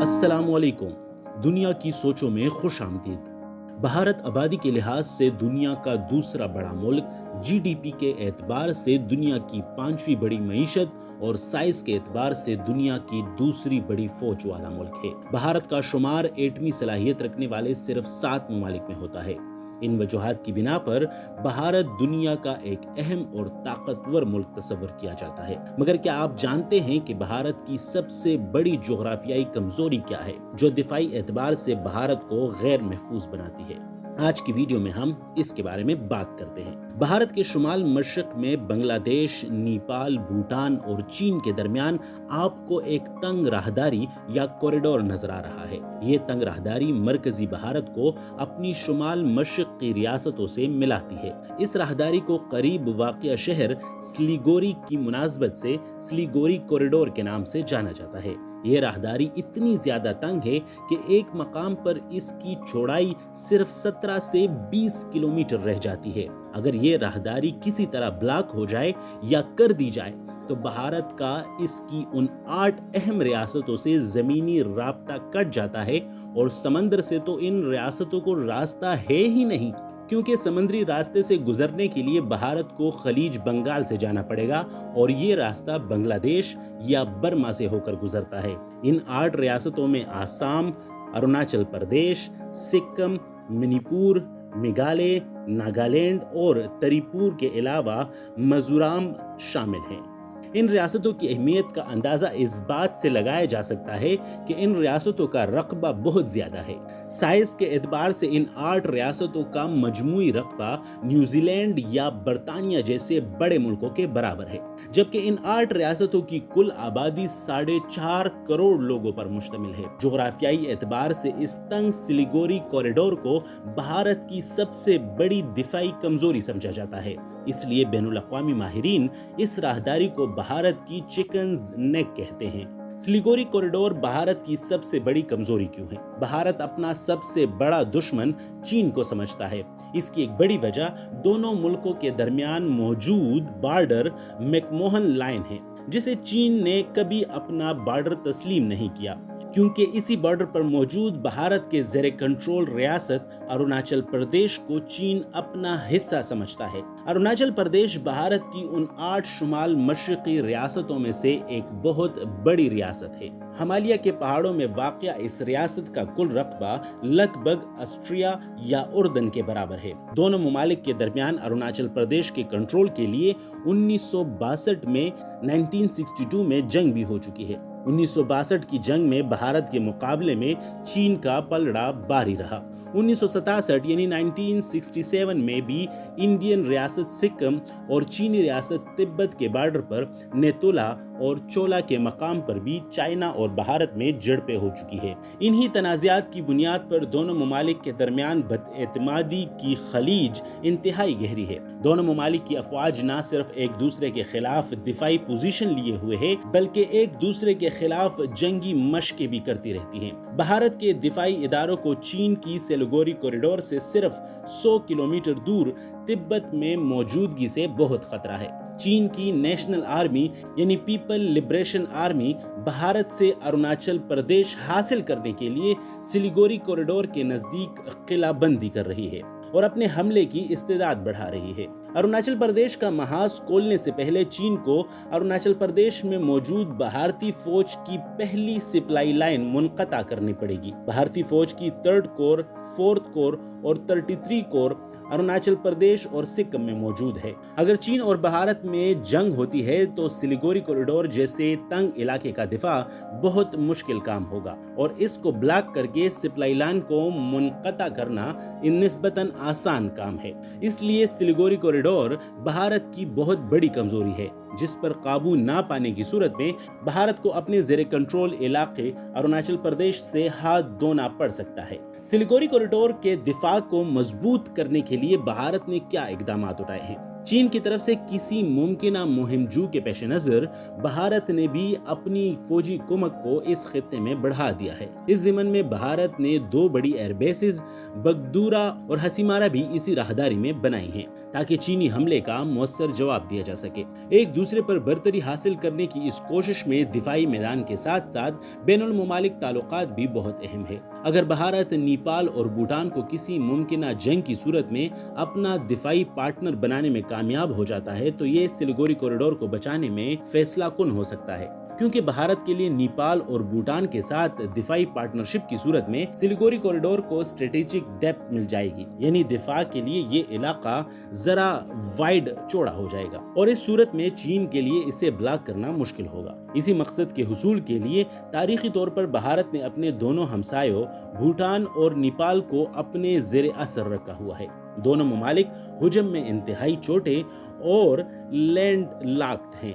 अस्सलाम वालेकुम। दुनिया की सोचों में खुश आमदीद। भारत आबादी के लिहाज से दुनिया का दूसरा बड़ा मुल्क, जीडीपी के एतबार से दुनिया की पांचवी बड़ी मईशत और साइज के एतबार से दुनिया की दूसरी बड़ी फौज वाला मुल्क है। भारत का शुमार एटमी सलाहियत रखने वाले सिर्फ 7 ममालिक में होता है। इन वजूहात की बिना पर भारत दुनिया का एक अहम और ताकतवर मुल्क तस्वर किया जाता है। मगर क्या आप जानते हैं कि भारत की सबसे बड़ी जोग्राफियाई कमजोरी क्या है, जो दिफाई एतबार से भारत को गैर महफूज बनाती है? आज की वीडियो में हम इसके बारे में बात करते हैं। भारत के शुमाल मशरक में बांग्लादेश, नेपाल, भूटान और चीन के दरमियान आपको एक तंग राहदारी या कॉरिडोर नजर आ रहा है। ये तंग राहदारी मरकजी भारत को अपनी शुमाल मशरक की रियासतों से मिलाती है। इस राहदारी को करीब वाक़िया शहर सिलीगुड़ी की मुनासबत से सिलीगुड़ी कॉरिडोर के नाम से जाना जाता है। ये राहदारी इतनी ज्यादा तंग है कि एक मकाम पर इसकी चौड़ाई सिर्फ 17 से 20 किलोमीटर रह जाती है। अगर ये राहदारी किसी तरह ब्लॉक हो जाए या कर दी जाए तो भारत का इसकी उन 8 अहम रियासतों से जमीनी राब्ता कट जाता है और समंदर से तो इन रियासतों को रास्ता है ही नहीं, क्योंकि समुद्री रास्ते से गुजरने के लिए भारत को खलीज बंगाल से जाना पड़ेगा और ये रास्ता बांग्लादेश या बर्मा से होकर गुजरता है। इन 8 रियासतों में आसाम, अरुणाचल प्रदेश, सिक्किम, मणिपुर, मेघालय, नागालैंड और त्रिपुरा के अलावा मिजोरम शामिल हैं। इन रियासतों की अहमियत का अंदाजा इस बात से लगाया जा सकता है कि इन रियासतों का रकबा बहुत ज्यादा है। साइज के एतबार से इन 8 रियासतों का मजमूई रकबा न्यूजीलैंड या बरतानिया जैसे बड़े मुल्कों के बराबर है, जबकि इन 8 रियासतों की कुल आबादी 4.5 करोड़ लोगों पर मुश्तमिल है। जोग्राफियाई एतबार से इस तंग सिलीगुड़ी कॉरिडोर को भारत की सबसे बड़ी दिफाई कमजोरी समझा जाता है। इसलिए बैनुल अक़वामी माहिरीन इस राहदारी को भारत की चिकन्स नेक कहते हैं। सिलीगुड़ी कॉरिडोर भारत की सबसे बड़ी कमजोरी क्यों है? भारत अपना सबसे बड़ा दुश्मन चीन को समझता है। इसकी एक बड़ी वजह दोनों मुल्कों के दरमियान मौजूद बॉर्डर मैकमोहन लाइन है, जिसे चीन ने कभी अपना बॉर्डर तस्लीम नहीं किया, क्योंकि इसी बॉर्डर पर मौजूद भारत के ज़ेरे कंट्रोल रियासत अरुणाचल प्रदेश को चीन अपना हिस्सा समझता है। अरुणाचल प्रदेश भारत की उन 8 शुमाल मशरकी रियासतों में से एक बहुत बड़ी रियासत है। हिमालय के पहाड़ों में वाक़या इस रियासत का कुल रकबा लगभग ऑस्ट्रिया या उर्दन के बराबर है। दोनों ममालिक के दरमियान अरुणाचल प्रदेश के कंट्रोल के लिए 1962 में 1962 में जंग भी हो चुकी है। 1962 की जंग में भारत के मुकाबले में चीन का पलड़ा भारी रहा। 1967 यानी 1967 में भी इंडियन रियासत सिक्किम और चीनी रियासत तिब्बत के बॉर्डर पर नेतुला और चोला के मकाम पर भी चाइना और भारत में झड़पें हो चुकी है। इन्हीं तनाज़ात की बुनियाद पर दोनों ममालिक के दरमियान बदएतमादी की खलीज इंतहाई गहरी है। दोनों ममालिक की अफवाज न सिर्फ एक दूसरे के खिलाफ दिफाई पोजीशन लिए हुए है, बल्कि एक दूसरे के खिलाफ जंगी मशकें भी करती रहती हैं। भारत के दिफाई इदारों को चीन की सिलीगुड़ी कॉरिडोर से सिर्फ 100 किलोमीटर दूर तिब्बत में मौजूदगी से बहुत खतरा है। चीन की नेशनल आर्मी यानी पीपल लिबरेशन आर्मी भारत से अरुणाचल प्रदेश हासिल करने के लिए सिलीगुड़ी कॉरिडोर के नजदीक किलाबंदी कर रही है और अपने हमले की इस्तेदाद बढ़ा रही है। अरुणाचल प्रदेश का महाज खोलने से पहले चीन को अरुणाचल प्रदेश में मौजूद भारतीय फौज की पहली सप्लाई लाइन मुनक़ता करनी पड़ेगी। भारतीय फौज की 3rd कोर, 4th कोर और 33 कोर अरुणाचल प्रदेश और सिक्किम में मौजूद है। अगर चीन और भारत में जंग होती है तो सिलीगुड़ी कॉरिडोर जैसे तंग इलाके का दिफा बहुत मुश्किल काम होगा और इसको ब्लॉक करके सप्लाई लाइन को मुनक़ता करना निस्बतन आसान काम है। इसलिए सिलीगुड़ी कॉरिडोर भारत की बहुत बड़ी कमजोरी है, जिस पर काबू ना पाने की सूरत में भारत को अपने ज़ेरे कंट्रोल इलाके अरुणाचल प्रदेश से हाथ धोना पड़ सकता है। सिलीगुड़ी कॉरिडोर के दिफा को मजबूत करने के लिए भारत ने क्या इकदाम उठाए हैं? چین کی طرف سے کسی ممکنہ مہم جو کے پیش نظر بھارت نے بھی اپنی فوجی کمک کو اس خطے میں بڑھا دیا ہے۔ اس ضمن میں بھارت نے 2 بڑی ایئر بیسز بگڈورا اور ہسیمارا بھی اسی راہداری میں بنائی ہیں تاکہ چینی حملے کا مؤثر جواب دیا جا سکے۔ ایک دوسرے پر برتری حاصل کرنے کی اس کوشش میں دفاعی میدان کے ساتھ ساتھ بین الممالک تعلقات بھی بہت اہم ہے۔ اگر بھارت نیپال اور بھوٹان کو کسی ممکنہ جنگ کی صورت میں اپنا دفاعی پارٹنر بنانے میں کامیاب ہو جاتا ہے تو یہ سلیگوری کوریڈور کو بچانے میں فیصلہ کن ہو سکتا ہے، کیونکہ بھارت کے لیے نیپال اور بھوٹان کے ساتھ دفاعی پارٹنرشپ کی صورت میں سلیگوری کوریڈور کو اسٹریٹجک ڈیپتھ مل جائے گی، یعنی دفاع کے لیے یہ علاقہ ذرا وائڈ چوڑا ہو جائے گا اور اس صورت میں چین کے لیے اسے بلاک کرنا مشکل ہوگا۔ اسی مقصد کے حصول کے لیے تاریخی طور پر بھارت نے اپنے دونوں ہمسایوں بھوٹان اور نیپال کو اپنے زیر اثر رکھا ہوا ہے۔ دونوں ممالک حجم میں انتہائی چھوٹے اور لینڈ لاکڈ ہیں،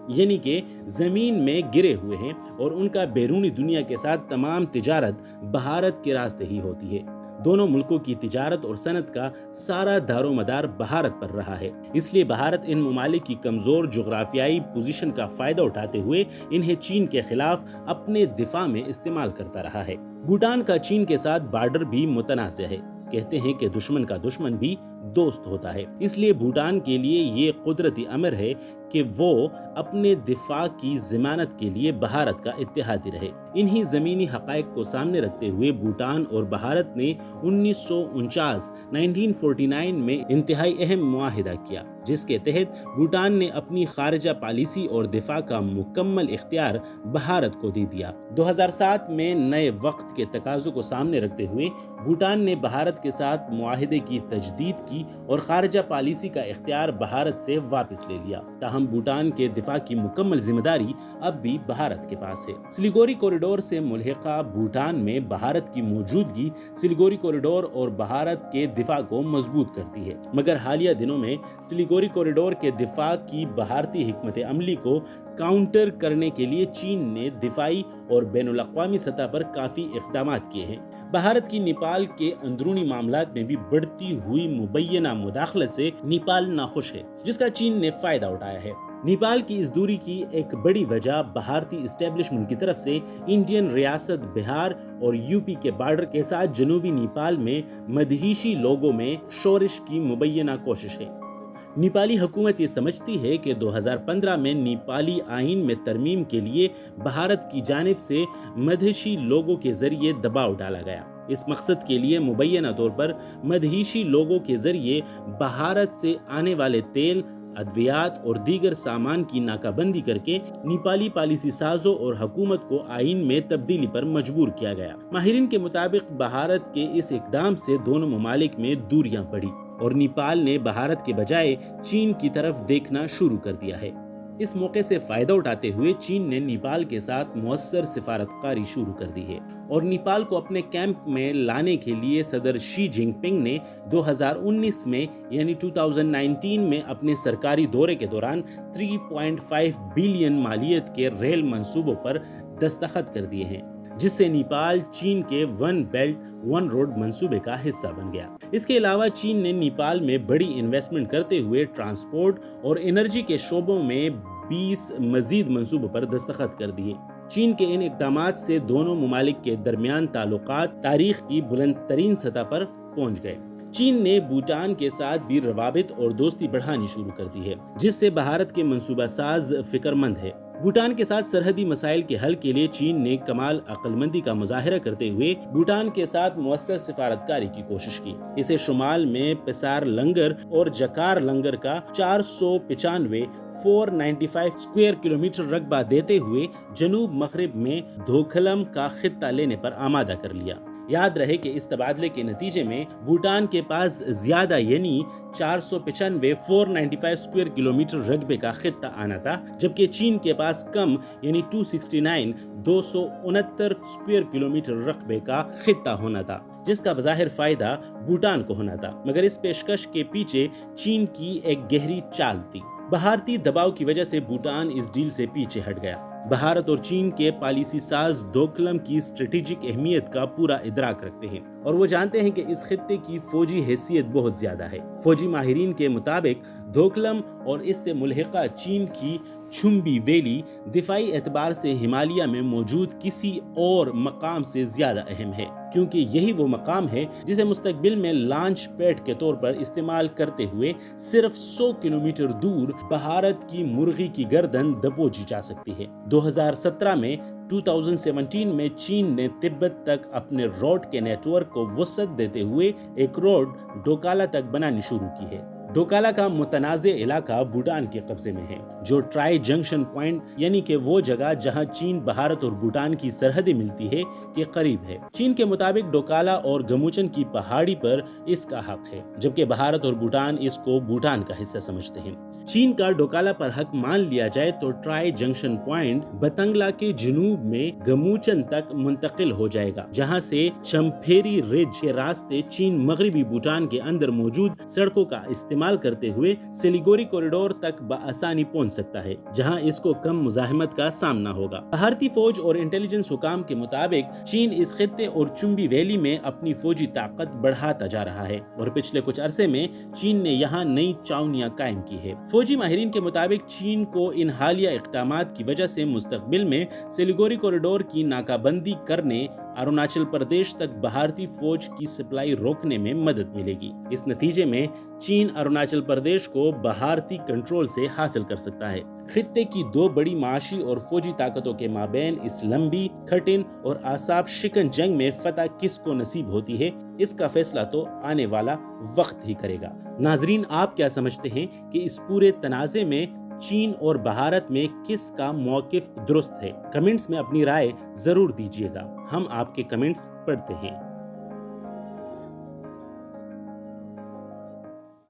یعنی کہ زمین میں گرے ہوئے ہیں اور ان کا بیرونی دنیا کے ساتھ تمام تجارت بھارت کے راستے ہی ہوتی ہے۔ دونوں ملکوں کی تجارت اور صنعت کا سارا دار و مدار بھارت پر رہا ہے، اس لیے بھارت ان ممالک کی کمزور جغرافیائی پوزیشن کا فائدہ اٹھاتے ہوئے انہیں چین کے خلاف اپنے دفاع میں استعمال کرتا رہا ہے۔ بھوٹان کا چین کے ساتھ بارڈر بھی متنازع ہے، کہتے ہیں کہ دشمن کا دشمن بھی دوست ہوتا ہے، اس لیے بھوٹان کے لیے یہ قدرتی امر ہے کہ وہ اپنے دفاع کی ضمانت کے لیے بھارت کا اتحادی رہے۔ انہی زمینی حقائق کو سامنے رکھتے ہوئے بھوٹان اور بھارت نے 1949 میں انتہائی اہم معاہدہ کیا، جس کے تحت بھوٹان نے اپنی خارجہ پالیسی اور دفاع کا مکمل اختیار بھارت کو دے دیا۔ 2007 میں نئے وقت کے تقاضوں کو سامنے رکھتے ہوئے بھوٹان نے بھارت کے ساتھ معاہدے کی تجدید کی اور خارجہ پالیسی کا اختیار بھارت سے واپس لے لیا، تاہم بھوٹان کے دفاع کی مکمل ذمہ داری اب بھی بھارت کے پاس ہے۔ سلیگوری کوریڈور سے ملحقہ بھوٹان میں بھارت کی موجودگی سلیگوری کوریڈور اور بھارت کے دفاع کو مضبوط کرتی ہے، مگر حالیہ دنوں میں سلیگوری کوریڈور کے دفاع کی بھارتی حکمت عملی کو کاؤنٹر کرنے کے لیے چین نے دفاعی اور بین الاقوامی سطح پر کافی اقدامات کیے ہیں۔ بھارت کی نیپال کے اندرونی معاملات میں بھی بڑھتی ہوئی مبینہ مداخلت سے نیپال ناخوش ہے، جس کا چین نے فائدہ اٹھایا ہے۔ نیپال کی اس دوری کی ایک بڑی وجہ بھارتی اسٹیبلشمنٹ کی طرف سے انڈین ریاست بہار اور یوپی کے بارڈر کے ساتھ جنوبی نیپال میں مدہیشی لوگوں میں شورش کی مبینہ کوشش ہے۔ نیپالی حکومت یہ سمجھتی ہے کہ 2015 میں نیپالی آئین میں ترمیم کے لیے بھارت کی جانب سے مدہیشی لوگوں کے ذریعے دباؤ ڈالا گیا۔ اس مقصد کے لیے مبینہ طور پر مدہیشی لوگوں کے ذریعے بھارت سے آنے والے تیل، ادویات اور دیگر سامان کی ناکہ بندی کر کے نیپالی پالیسی سازوں اور حکومت کو آئین میں تبدیلی پر مجبور کیا گیا۔ ماہرین کے مطابق بھارت کے اس اقدام سے دونوں ممالک میں دوریاں بڑھی اور نیپال نے بھارت کے بجائے چین کی طرف دیکھنا شروع کر دیا ہے۔ اس موقع سے فائدہ اٹھاتے ہوئے چین نے نیپال کے ساتھ مؤثر سفارتکاری شروع کر دی ہے اور نیپال کو اپنے کیمپ میں لانے کے لیے صدر شی جن پنگ نے 2019 میں یعنی 2019 میں اپنے سرکاری دورے کے دوران 3.5 بلین مالیت کے ریل منصوبوں پر دستخط کر دیے ہیں، جس سے نیپال چین کے ون بیلٹ ون روڈ منصوبے کا حصہ بن گیا۔ اس کے علاوہ چین نے نیپال میں بڑی انویسٹمنٹ کرتے ہوئے ٹرانسپورٹ اور انرجی کے شعبوں میں 20 مزید منصوبوں پر دستخط کر دیے۔ چین کے ان اقدامات سے دونوں ممالک کے درمیان تعلقات تاریخ کی بلند ترین سطح پر پہنچ گئے۔ چین نے بھوٹان کے ساتھ بھی روابط اور دوستی بڑھانی شروع کر دی ہے، جس سے بھارت کے منصوبہ ساز فکر مند ہے۔ بھوٹان کے ساتھ سرحدی مسائل کے حل کے لیے چین نے کمال عقل مندی کا مظاہرہ کرتے ہوئے بھوٹان کے ساتھ مؤثر سفارتکاری کی کوشش کی۔ اسے شمال میں پسار لنگر اور جکار لنگر کا 495 اسکوائر کلومیٹر رقبہ دیتے ہوئے جنوب مغرب میں دھوکھلم کا خطہ لینے پر آمادہ کر لیا۔ یاد رہے کہ اس تبادلے کے نتیجے میں بھوٹان کے پاس زیادہ یعنی 495 اسکوائر کلومیٹر رقبے کا خطہ آنا تھا، جبکہ چین کے پاس کم یعنی 269 اسکوائر کلومیٹر رقبے کا خطہ ہونا تھا، جس کا بظاہر فائدہ بھوٹان کو ہونا تھا، مگر اس پیشکش کے پیچھے چین کی ایک گہری چال تھی۔ بھارتی دباؤ کی وجہ سے بھوٹان اس ڈیل سے پیچھے ہٹ گیا۔ भारत और चीन के पॉलिसी साज डोकलम की स्ट्रेटेजिक अहमियत का पूरा इदराक रखते हैं और वो जानते हैं कि इस खित्ते की फौजी हैसियत बहुत ज्यादा है। फौजी माहिरीन के मुताबिक डोकलम और इससे मुल्हिका चीन की चुंबी वैली दिफाई एतबार से हिमालय में मौजूद किसी और मकाम से ज्यादा अहम है, क्योंकि यही वो मकाम है जिसे मुस्तकबिल में लॉन्च पैड के तौर पर इस्तेमाल करते हुए सिर्फ 100 किलोमीटर दूर भारत की मुर्गी की गर्दन दबोची जा सकती है। 2017 में 2017 में चीन ने तिब्बत तक अपने रोड के नेटवर्क को वसअत देते हुए एक रोड डोकाला तक बनानी शुरू की है। डोकाला का मुतनाज़े इलाका भूटान के कब्जे में है, जो ट्राई जंक्शन पॉइंट यानी कि वो जगह जहां चीन, भारत और भूटान की सरहदें मिलती है के करीब है। चीन के मुताबिक डोकाला और गमुचन की पहाड़ी पर इसका हक है, जबकि भारत और भूटान इसको भूटान का हिस्सा समझते हैं। चीन का डोकाला पर हक मान लिया जाए तो ट्राई जंक्शन पॉइंट बतंगला के जनूब में गमुचन तक मुंतकिल हो जाएगा, जहां से चम्फेरी रिज के रास्ते चीन मगरबी भूटान के अंदर मौजूद सड़कों का इस्तेमाल करते हुए सिलीगुड़ी कॉरिडोर तक बआसानी पहुंच सकता है, जहां इसको कम मुजाहिमत का सामना होगा। भारतीय फौज और इंटेलिजेंस हुकाम के मुताबिक चीन इस खित्ते और चुंबी वैली में अपनी फौजी ताकत बढ़ाता जा रहा है और पिछले कुछ अरसे में चीन ने यहाँ नई चाउनियां कायम की है। फौजी माहिरीन के मुताबिक चीन को इन हालिया इक़दामात की वजह से मुस्तकबिल में सिलीगुड़ी कॉरिडोर की नाकाबंदी करने अरुणाचल प्रदेश तक भारतीय फौज की सप्लाई रोकने में मदद मिलेगी। इस नतीजे में चीन अरुणाचल प्रदेश को भारतीय कंट्रोल से हासिल कर सकता है। खित्ते की दो बड़ी माशी और फौजी ताकतों के माबैन इस लंबी, कठिन और आसाब शिकन जंग में फतह किसको नसीब होती है, इसका फैसला तो आने वाला वक्त ही करेगा। नाजरीन, आप क्या समझते हैं कि इस पूरे तनाज़े में चीन और भारत में किसका मौकिफ दुरुस्त है? कमेंट्स में अपनी राय जरूर दीजिएगा, हम आपके कमेंट्स पढ़ते हैं।